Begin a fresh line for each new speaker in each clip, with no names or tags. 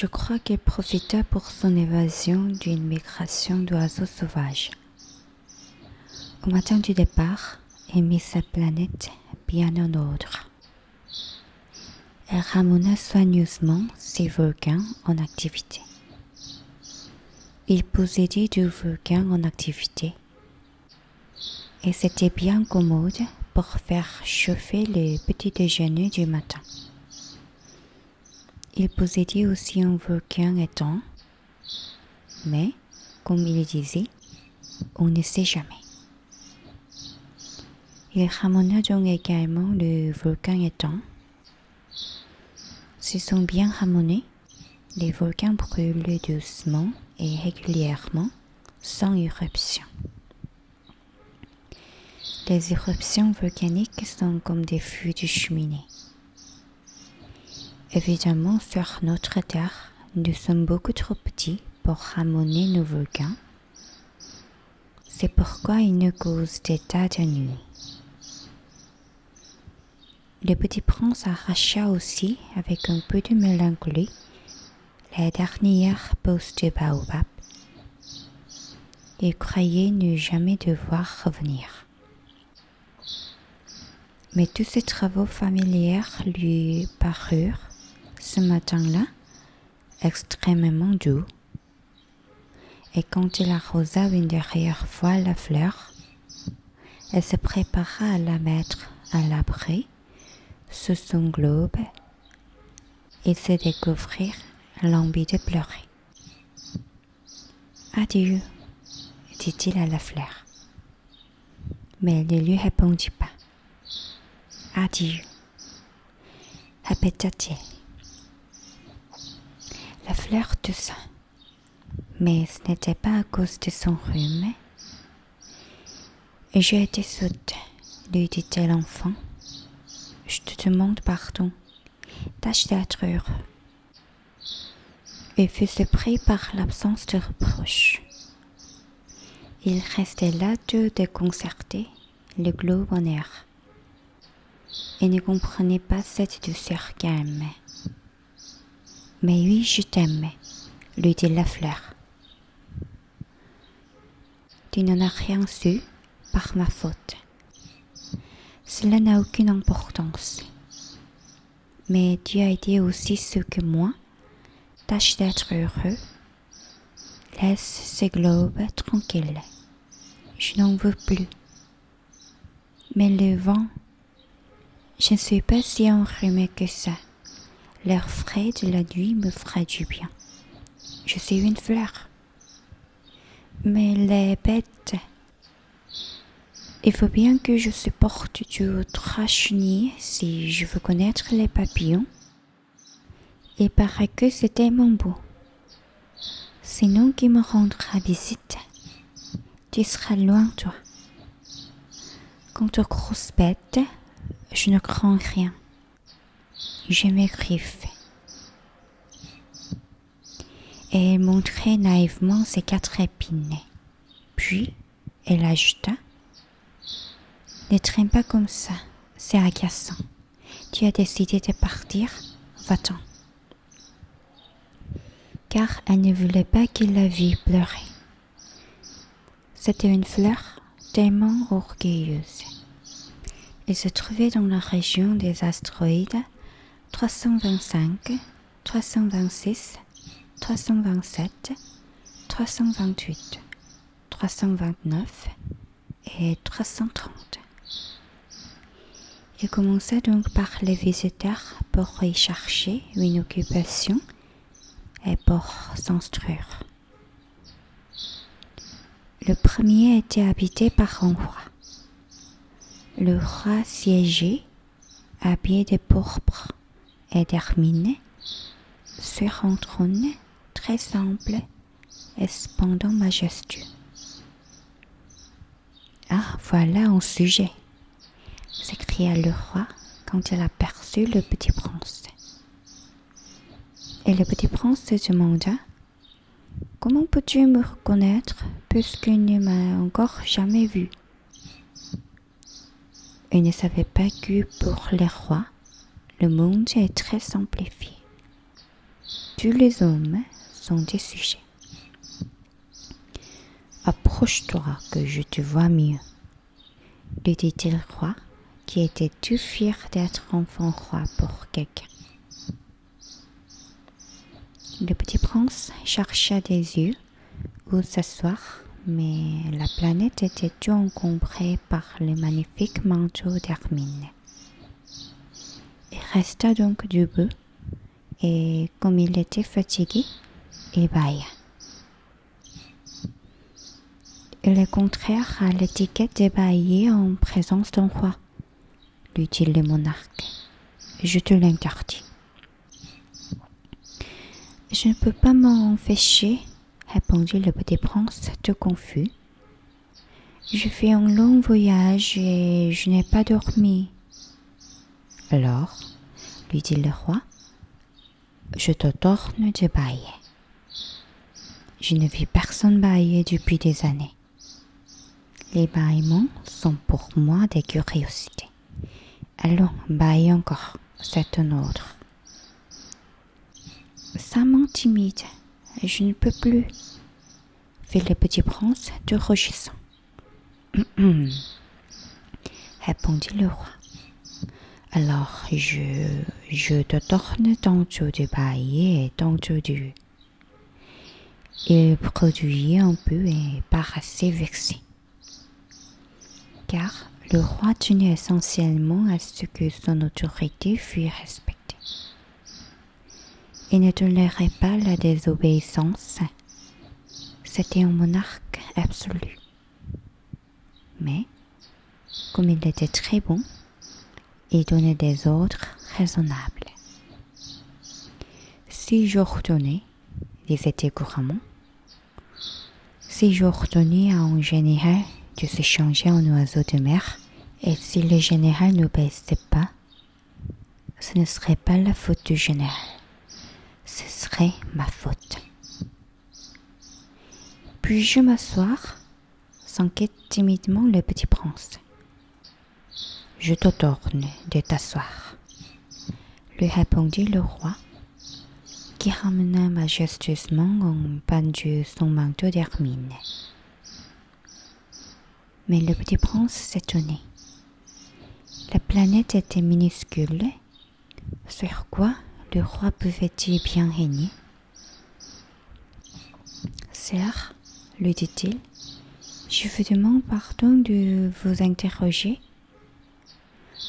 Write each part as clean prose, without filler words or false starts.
Je crois qu'il profita pour son évasion d'une migration d'oiseaux sauvages. Au matin du départ, il mit sa planète bien en ordre. Elle ramena soigneusement ses volcans en activité. Il possédait 2 volcans en activité et c'était bien commode pour faire chauffer le petit déjeuner du matin. Il possédait aussi un volcan éteint, mais, comme il disait, on ne sait jamais. Il ramena donc également le volcan éteint. S'ils sont bien ramenés, les volcans brûlent doucement et régulièrement, sans éruption. Les éruptions volcaniques sont comme des feux de cheminée. Évidemment, sur notre Terre, nous sommes beaucoup trop petits pour ramener nos volcans. C'est pourquoi ils nous causent des tas d'ennuis. Le petit prince arracha aussi, avec un peu de mélancolie, la dernière pose de baobab. Il croyait ne jamais devoir revenir. Mais tous ces travaux familiers lui parurent, ce matin-là, extrêmement doux. Et quand il arrosa une dernière fois la fleur, elle se prépara à la mettre à l'abri sous son globe. Il se découvrit l'envie de pleurer. « Adieu », dit-il à la fleur. Mais elle ne lui répondit pas. « Adieu », répéta-t-il. La fleur toussa, mais ce n'était pas à cause de son rhume. « J'ai été sotte », lui dit-elle enfin. « Je te demande pardon. Tâche d'être heureux. » Il fut surpris par l'absence de reproche. Il restait là tout déconcerté, le globe en air. Il ne comprenait pas cette douceur calme. « Mais oui, je t'aime », lui dit la fleur. « Tu n'en as rien su par ma faute. Cela n'a aucune importance. Mais tu as été aussi ce que moi. Tâche d'être heureux. Laisse ce globe tranquille. Je n'en veux plus. Mais le vent, je ne suis pas si enrhumée que ça. L'air frais de la nuit me fera du bien. Je suis une fleur. Mais les bêtes, il faut bien que je supporte du chenille si je veux connaître les papillons. Il paraît que c'est tellement beau. Sinon, qui me rendra visite? Tu seras loin, toi. Quant aux grosses bêtes, je ne crains rien. Je m'égriffe. Et elle montrait naïvement ses 4 épines. Puis, elle ajouta, « Ne traîne pas comme ça, c'est agaçant. Tu as décidé de partir, va-t'en. » Car elle ne voulait pas qu'il la vît pleurer. C'était une fleur tellement orgueilleuse. Elle se trouvait dans la région des astéroïdes 325, 326, 327, 328, 329 et 330. Il commença donc par les visiteurs pour y chercher une occupation et pour s'instruire. Le premier était habité par un roi. Le roi siégeait, habillé de pourpre et d'hermine, sur un trône très simple et cependant majestueux. « Ah, voilà un sujet !» s'écria le roi quand il aperçut le petit prince. Et le petit prince se demanda « Comment peux-tu me reconnaître puisqu'il ne m'a encore jamais vu ?» Il ne savait pas que pour les rois, le monde est très simplifié. tous les hommes sont des sujets. Approche-toi que je te vois mieux, lui dit-il au roi, qui était tout fier d'être enfant roi pour quelqu'un. Le petit prince chercha des yeux où s'asseoir, mais la planète était tout encombrée par le magnifique manteau d'Hermine. Il resta donc debout, et comme il était fatigué, il bâilla. Il est contraire à l'étiquette de bâiller en présence d'un roi, lui dit le monarque. Je te l'interdis. Je ne peux pas m'en empêcher, répondit le petit prince tout confus. Je fais un long voyage et je n'ai pas dormi. Alors, lui dit le roi, je t'ordonne de bâiller. Je ne vis personne bâiller depuis des années. Les bâillements sont pour moi des curiosités. Allons, bâille encore, c'est un ordre. Ça m'intimide, je ne peux plus, fit le petit prince tout rougissant. Répondit le roi. Alors je te torne tantôt de bâiller et tantôt de... Il produisit un peu et paraissait vexé, car le roi tenait essentiellement à ce que son autorité fût respectée. Il ne tolérait pas la désobéissance. C'était un monarque absolu. Mais, comme il était très bon, il donnait des ordres raisonnables. Si j'ordonnais, disait-il couramment, si j'ordonnais à un général de se changer en oiseau de mer, et si le général n'obéissait pas, ce ne serait pas la faute du général, ce serait ma faute. Puis-je m'asseoir? S'inquiète timidement le petit prince. Je t'ordonne de t'asseoir, lui répondit le roi, qui ramena majestueusement en pendu son manteau d'hermine. Mais le petit prince s'étonnait. La planète était minuscule, sur quoi le roi pouvait-il bien régner? Sire, lui dit-il, je vous demande pardon de vous interroger.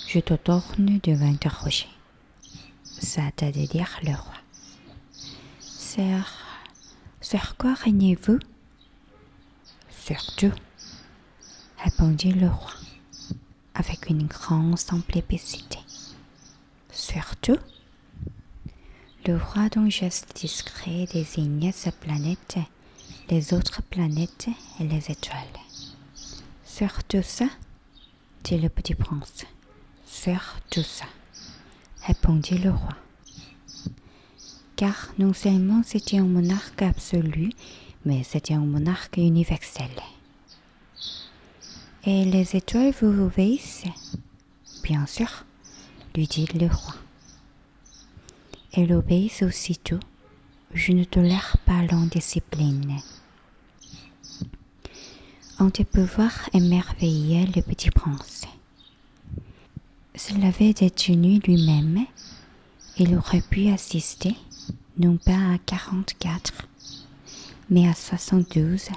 Je t'ordonne de m'interroger, s'hâta de dire le roi. Sire, sur quoi régnez-vous? Sur tout, répondit le roi, avec une grande simplicité. Sur tout? Le roi d'un geste discret désigna sa planète, les autres planètes et les étoiles. Sur tout ça, dit le petit prince. Sur tout ça, répondit le roi. Car non seulement c'était un monarque absolu, mais c'était un monarque universel. Et les étoiles vous obéissent? Bien sûr, lui dit le roi. Elles obéissent aussitôt. Je ne tolère pas l'indiscipline. Un des pouvoirs émerveillait le petit prince. S'il avait détenu lui-même, il aurait pu assister, non pas à 44, mais à 72,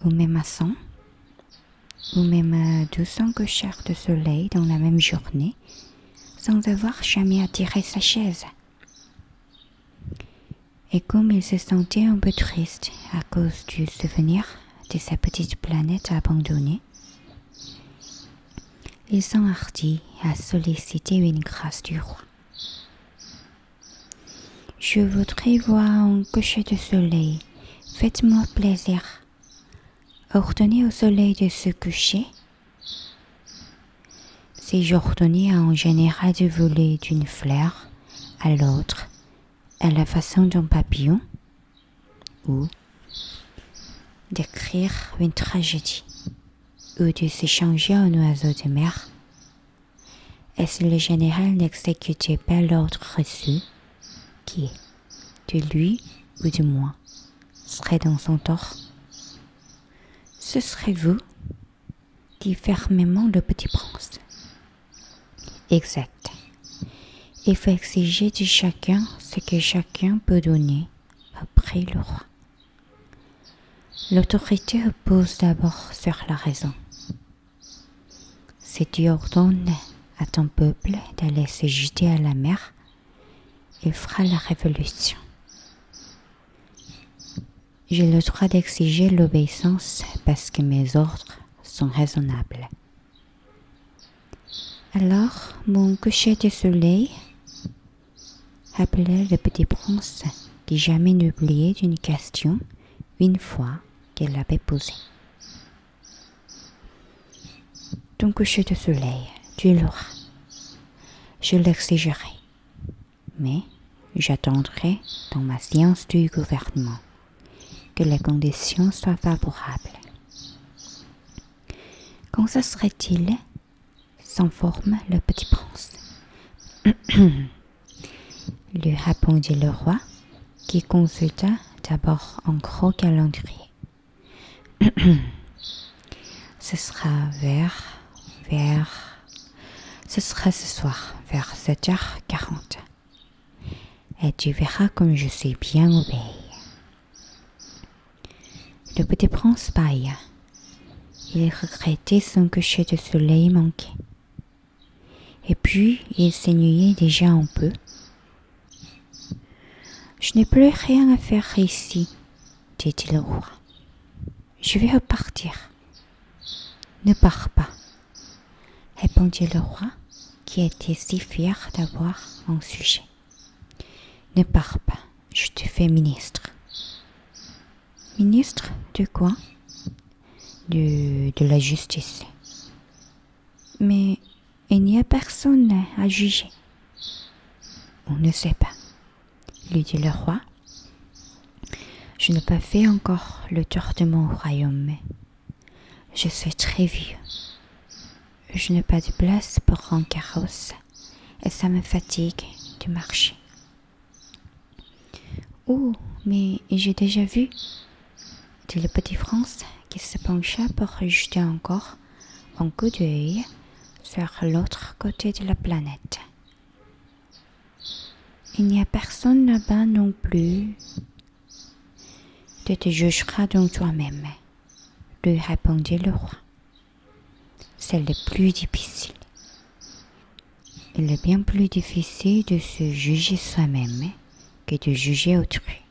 ou même à 100, ou même à 200 couchers de soleil dans la même journée, sans avoir jamais attiré sa chaise. Et comme il se sentait un peu triste à cause du souvenir de sa petite planète abandonnée, il s'enhardit à solliciter une grâce du roi. Je voudrais voir un coucher de soleil. Faites-moi plaisir. Ordonnez au soleil de se coucher. Si j'ordonnais à un général de voler d'une fleur à l'autre, à la façon d'un papillon, ou d'écrire une tragédie, ou de s'échanger en oiseau de mer, et si le général n'exécutait pas l'ordre reçu, qui de lui ou de moi serait dans son tort? Ce serait vous, dit fermement le petit prince. Exact. Il faut exiger de chacun ce que chacun peut donner, reprit le roi. L'autorité repose d'abord sur la raison. Si tu ordonnes à ton peuple d'aller se jeter à la mer, il fera la révolution. J'ai le droit d'exiger l'obéissance parce que mes ordres sont raisonnables. Alors, mon coucher de soleil, appelait le petit prince, qui jamais n'oubliait d'une question une fois qu'elle l'avait posée. Ton coucher de soleil, tu l'auras. Je l'exigerai, mais j'attendrai dans ma séance du gouvernement que les conditions soient favorables. Quand ça serait-il? S'informe le petit prince. Lui répondit le roi, qui consulta d'abord un gros calendrier. Ce sera ce sera ce soir, vers 7h40. Et tu verras comme je suis bien obéi. Le petit prince bâilla. Il regrettait son coucher de soleil manqué. Et puis, il s'ennuyait déjà un peu. Je n'ai plus rien à faire ici, dit-il au roi. Je vais repartir. Ne pars pas, répondit le roi, qui était si fier d'avoir un sujet. Ne pars pas, je te fais ministre. Ministre de quoi? De la justice. Mais il n'y a personne à juger. On ne sait pas, lui dit le roi. Je n'ai pas fait encore le tour de mon royaume. Je suis très vieux. Je n'ai pas de place pour un carrosse et ça me fatigue de marcher. Oh, mais j'ai déjà vu, dit le petit prince, qui se pencha pour jeter encore un coup d'œil sur l'autre côté de la planète. Il n'y a personne là-bas non plus. Tu te jugeras donc toi-même, lui répondit le roi. C'est le plus difficile. Il est bien plus difficile de se juger soi-même que de juger autrui.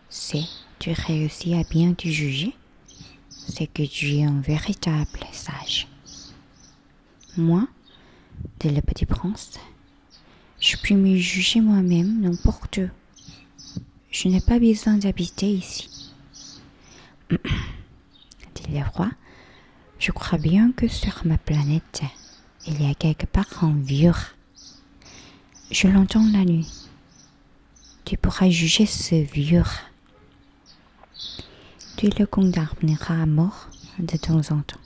Si tu réussis à bien te juger, c'est que tu es un véritable sage. Moi, dit le petit prince, je puis me juger moi-même n'importe où. Je n'ai pas besoin d'habiter ici. Dit le roi, je crois bien que sur ma planète, il y a quelque part un vieux rat. Je l'entends la nuit. Tu pourras juger ce vieux rat. Tu le condamneras à mort de temps en temps.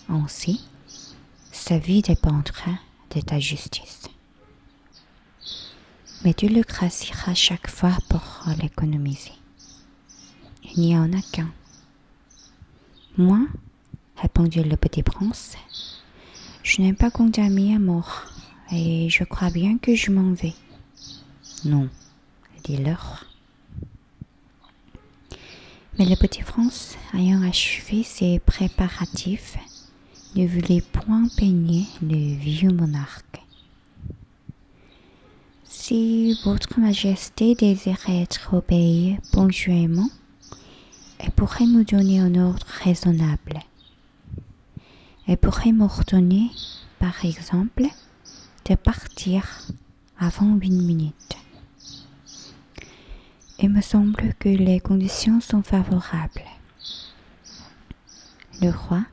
Ainsi, sa vie dépendra de ta justice. Mais tu le gracieras chaque fois pour l'économiser. Il n'y en a qu'un. Moi, répondit le petit prince, je n'ai pas condamné à mort, et je crois bien que je m'en vais. Non, dit le roi. Mais le petit prince, ayant achevé ses préparatifs, ne voulait point peigner le vieux monarque. Si votre majesté désirait être obéie ponctuellement, elle pourrait me donner un ordre raisonnable. Elle pourrait m'ordonner, par exemple, de partir avant 8 minutes. Il me semble que les conditions sont favorables. Le roi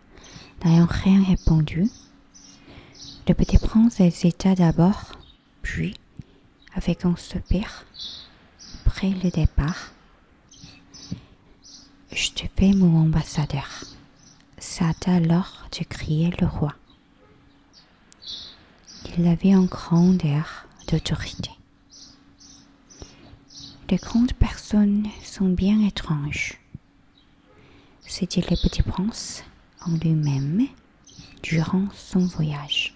n'ayant rien répondu, le petit prince hésita d'abord, puis, avec un soupir, prit le départ. Je te fais mon ambassadeur, s'hâta alors de crier le roi. Il avait un grand air d'autorité. Les grandes personnes sont bien étranges. Se dit le petit prince en lui-même durant son voyage.